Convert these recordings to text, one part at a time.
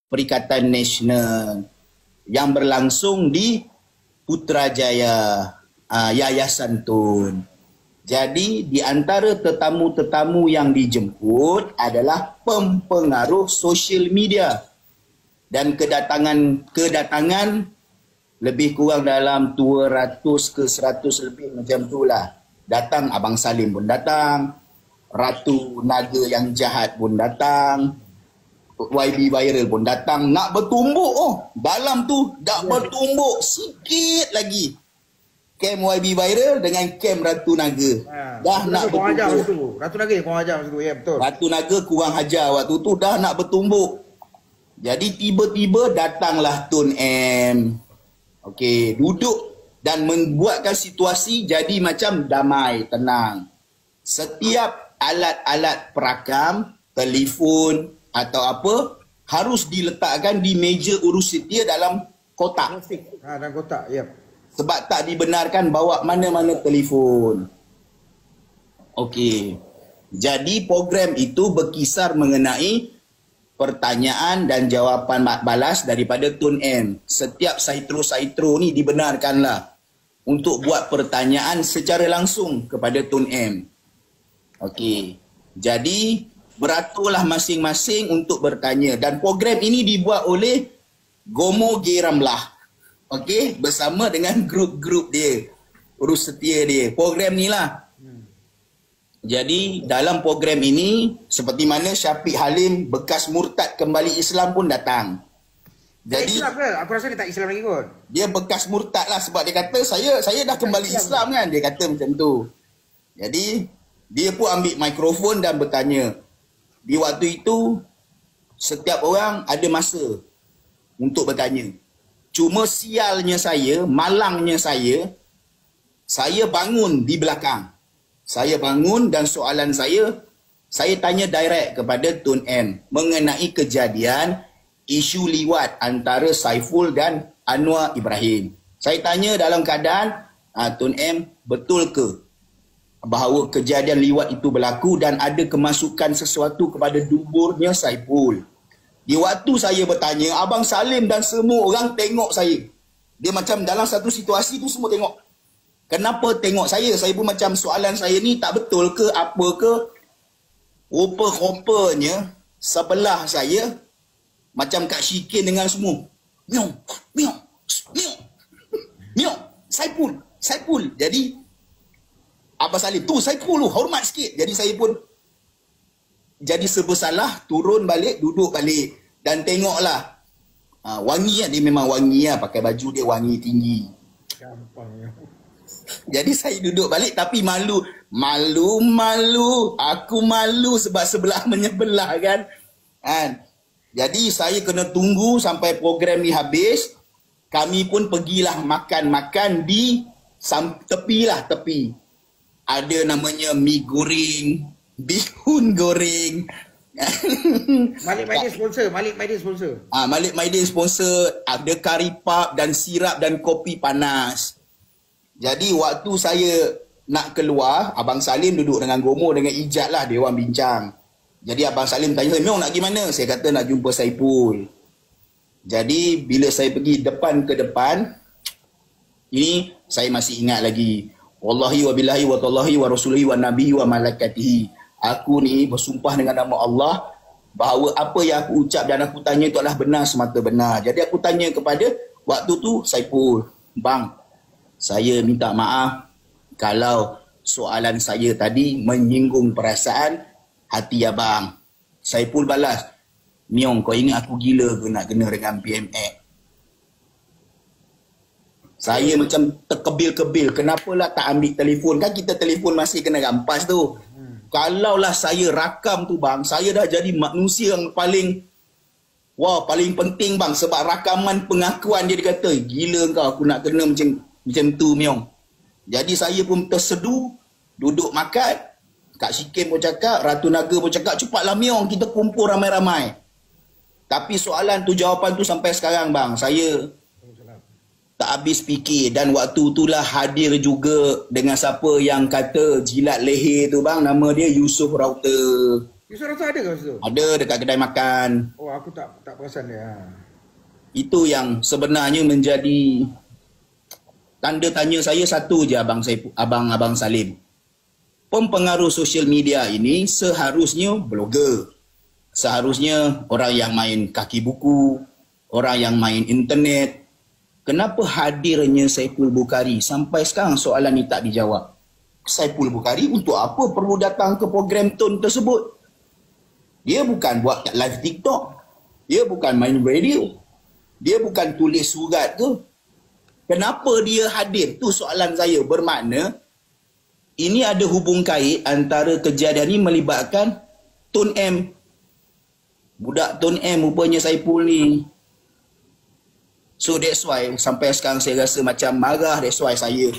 Perikatan Nasional yang berlangsung di Putrajaya, Yayasan Tun. Jadi di antara tetamu-tetamu yang dijemput adalah pempengaruh sosial media. Dan kedatangan lebih kurang dalam 200 ke 100 lebih macam itulah. Datang Abang Salim pun datang, Ratu Naga yang jahat pun datang, YB Viral pun datang. Nak bertumbuk dalam tu dah bertumbuk sikit lagi. Kem YB Viral dengan kem Ratu Naga. Dah nak bertumbuk. Ratu Naga kurang ajar masa tu. Ya betul. Ratu Naga kurang ajar waktu tu, dah nak bertumbuk. Jadi tiba-tiba datanglah Tun M. Okey, duduk dan membuatkan situasi jadi macam damai, tenang. Setiap alat-alat perakam, telefon atau apa harus diletakkan di meja urus setia dalam kotak. Dalam kotak, ya. Sebab tak dibenarkan bawa mana-mana telefon. Okey. Jadi program itu berkisar mengenai pertanyaan dan jawapan balas daripada Tun M. Setiap saitro-saitro ni dibenarkanlah untuk buat pertanyaan secara langsung kepada Tun M. Okey. Jadi beraturlah masing-masing untuk bertanya dan program ini dibuat oleh Gomo Geramlah. Okey, bersama dengan grup-grup dia, urus setia dia. Program ni lah. Jadi dalam program ini seperti mana Syafiq Halim bekas murtad kembali Islam pun datang. Jadi Islam ke? Aku rasa dia tak Islam lagi kot. Dia bekas murtad lah sebab dia kata saya dah kembali Islam kan, dia kata macam tu. Jadi dia pun ambil mikrofon dan bertanya. Di waktu itu setiap orang ada masa untuk bertanya. Cuma sialnya saya, malangnya saya bangun di belakang. Saya bangun dan soalan saya tanya direct kepada Tun M mengenai kejadian isu liwat antara Saiful dan Anwar Ibrahim. Saya tanya dalam keadaan, Tun M, betul ke bahawa kejadian liwat itu berlaku dan ada kemasukan sesuatu kepada duburnya Saiful? Di waktu saya bertanya, Abang Salim dan semua orang tengok saya. Dia macam dalam satu situasi tu semua tengok. Kenapa tengok saya? Saya pun macam soalan saya ni tak betul ke apa ke? Rupa-rupanya sebelah saya macam Kak Syikin dengan semua. Miong, miong, miong, miong, Saiful. Jadi Abang Salim, tu Saiful tu, hormat sikit. Jadi saya pun jadi serba salah, turun balik, duduk balik dan tengoklah. Wangi lah, dia memang wangi lah, pakai baju dia wangi tinggi. Gampang ya. Jadi saya duduk balik tapi malu. Aku malu sebab sebelah menyebelah kan. Jadi saya kena tunggu sampai program ni habis. Kami pun pergilah makan-makan di tepi. Ada namanya mi goreng, bihun goreng. Malik Maidin sponsor. Malik Maidin sponsor. Ada kari pap dan sirap dan kopi panas. Jadi waktu saya nak keluar, Abang Salim duduk dengan Gomo dengan Ijat lah, dia orang bincang. Jadi Abang Salim tanya saya, Miong nak pergi mana? Saya kata nak jumpa Saiful. Jadi bila saya pergi depan ke depan, ini saya masih ingat lagi. Wallahi wa billahi wa tallahi wa rasulihi wa nabihi wa malaikatihi. Aku ni bersumpah dengan nama Allah bahawa apa yang aku ucap dan aku tanya itu adalah benar semata benar. Jadi aku tanya kepada waktu tu Saiful, bang, saya minta maaf kalau soalan saya tadi menyinggung perasaan hati abang. Saiful balas, Miong, kau ingat aku gila ke nak kena dengan PMX? Saya macam terkebil-kebil. Kenapalah tak ambil telefon? Kan kita telefon masih kena rampas tu. Kalaulah saya rakam tu bang, saya dah jadi manusia yang paling penting bang. Sebab rakaman pengakuan dia kata, gila kau aku nak kena macam tu Miong. Jadi saya pun tersedu, duduk makan. Kak Syikin pun cakap, Ratu Naga pun cakap, cepatlah Miong, kita kumpul ramai-ramai. Tapi soalan tu, jawapan tu sampai sekarang bang, saya tak habis fikir. Dan waktu itulah hadir juga dengan siapa yang kata jilat leher tu bang, nama dia Yusof Router. Yusof rasa ada ke situ? Ada dekat kedai makan. Oh, aku tak perasan dia. Itu yang sebenarnya menjadi tanda tanya saya satu je Abang Salim. Pempengaruh sosial media ini seharusnya blogger. Seharusnya orang yang main kaki buku, orang yang main internet. Kenapa hadirnya Saiful Bukhari sampai sekarang soalan ni tak dijawab? Saiful Bukhari untuk apa perlu datang ke program Tun tersebut? Dia bukan buat kat live TikTok. Dia bukan main radio. Dia bukan tulis surat tu. Kenapa dia hadir? Tu soalan saya. Bermakna ini ada hubung kait antara kejadian ni melibatkan Tun M. Budak Tun M rupanya Saiful ni. So that's why sampai sekarang saya rasa macam marah. That's why saya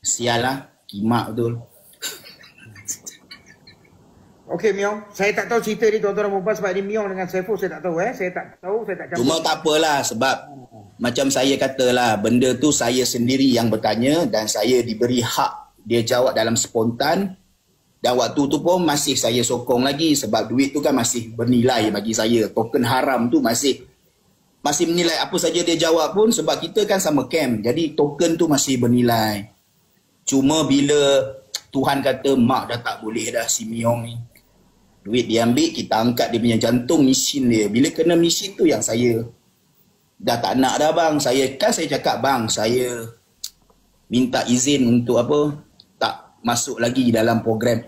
sial lah. Kimak betul. Okey Miong, saya tak tahu cerita ni tuan-tuan dan puan sebab ni Miong dengan Saiful saya tak tahu Saya tak tahu, saya tak campur. Cuma tak apalah sebab macam saya katalah, benda tu saya sendiri yang bertanya dan saya diberi hak dia jawab dalam spontan. Dan waktu tu pun masih saya sokong lagi sebab duit tu kan masih bernilai bagi saya. Token haram tu masih menilai apa saja dia jawab pun sebab kita kan sama camp. Jadi token tu masih bernilai. Cuma bila Tuhan kata mak dah tak boleh dah si Miong ni. Duit dia ambil, kita angkat dia punya jantung mesin dia. Bila kena mesin tu yang saya dah tak nak dah bang. Saya cakap bang, saya minta izin untuk apa, tak masuk lagi dalam program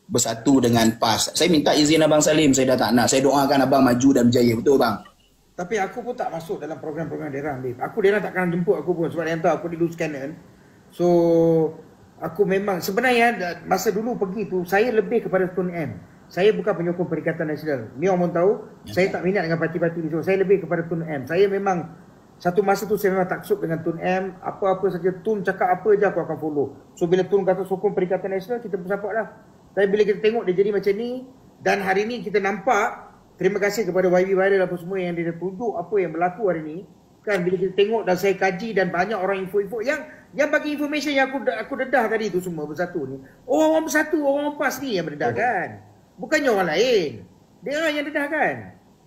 Bersatu dengan PAS. Saya minta izin Abang Salim, saya dah tak nak. Saya doakan abang maju dan berjaya, betul bang? Tapi aku pun tak masuk dalam program-program daerah. Daerah tak akan jemput aku pun sebab yang tahu aku di loose cannon. So aku memang sebenarnya masa dulu pergi tu saya lebih kepada Tun M. Saya bukan penyokong Perikatan Nasional. Miong pun tahu, saya tak minat dengan parti-parti ni. So, saya lebih kepada Tun M. Saya memang, satu masa tu saya memang taksub dengan Tun M. Apa-apa saja Tun cakap apa je aku akan follow. So, bila Tun kata sokong Perikatan Nasional, kita pun support lah. Tapi bila kita tengok dia jadi macam ni, dan hari ni kita nampak, terima kasih kepada YB Viral apa semua yang dia tunjuk apa yang berlaku hari ni. Kan, bila kita tengok dan saya kaji dan banyak orang info-info yang bagi information yang aku dedah tadi tu semua Bersatu ni. Orang Bersatu, orang PAS ni yang berdedah kan. Bukannya orang lain. Dia orang yang dedahkan.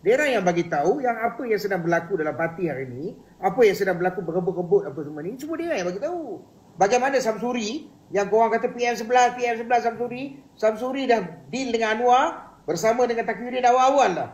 Dia orang yang bagi tahu yang apa yang sedang berlaku dalam parti hari ini, apa yang sedang berlaku berebut-rebut apa semua ni, semua dia yang bagi tahu. Bagaimana Samsuri yang korang kata PM11 Samsuri dah deal dengan Anwar bersama dengan Takwirin awal-awal lah.